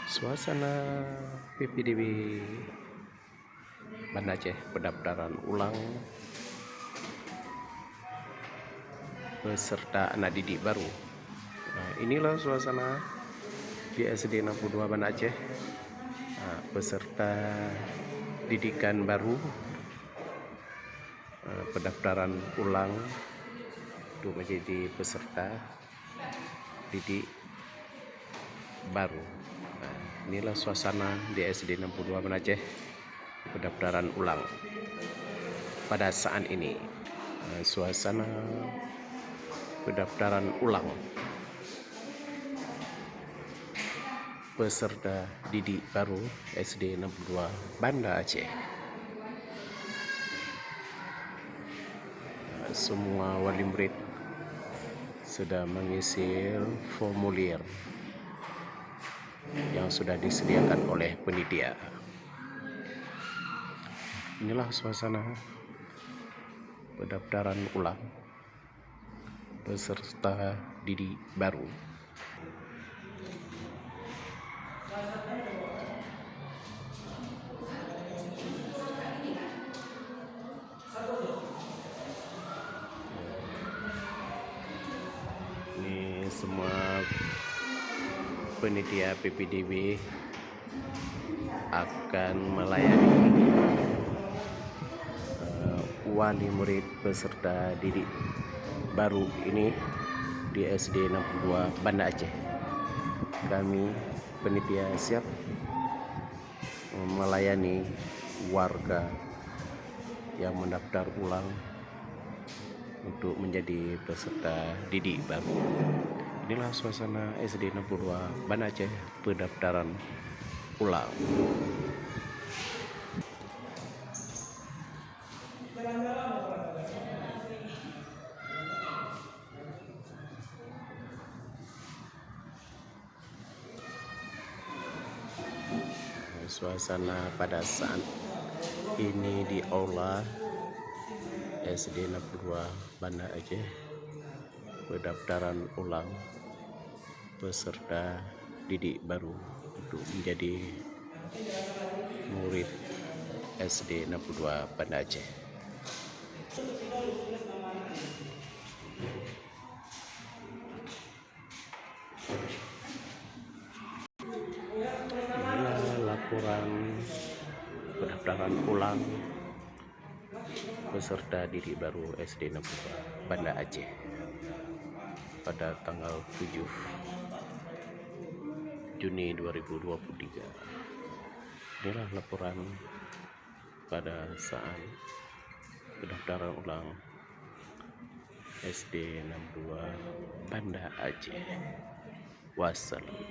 Suasana PPDB Banda Aceh pendaftaran ulang peserta anak didik baru. Nah, inilah suasana di SD 62 Banda Aceh. Nah, peserta didikan baru, pendaftaran ulang untuk menjadi peserta didik baru. Nah, inilah suasana di SD 62 Banda Aceh pendaftaran ulang pada saat ini. Suasana pendaftaran ulang peserta didik baru SD 62 Banda Aceh. Semua wali murid sudah mengisi formulir yang sudah disediakan oleh penitia. Inilah suasana pendaftaran ulang peserta didik baru. Ini semua penitia PPDB akan melayani wali murid peserta didik baru ini di SD 62 Banda Aceh. Kami penitia siap melayani warga yang mendaftar ulang untuk menjadi peserta didik baru. Inilah suasana SD 62 Banda Aceh pendaftaran ulang. Suasana pada saat ini di aula SD 62 Banda Aceh pendaftaran ulang peserta didik baru untuk menjadi murid SD 62 Banda Aceh. Inilah laporan pendaftaran ulang peserta didik baru SD 62 Banda Aceh pada tanggal 7 Juni 2023. Inilah laporan pada saat pendaftaran ulang SD 62 Banda Aceh. Wassalam.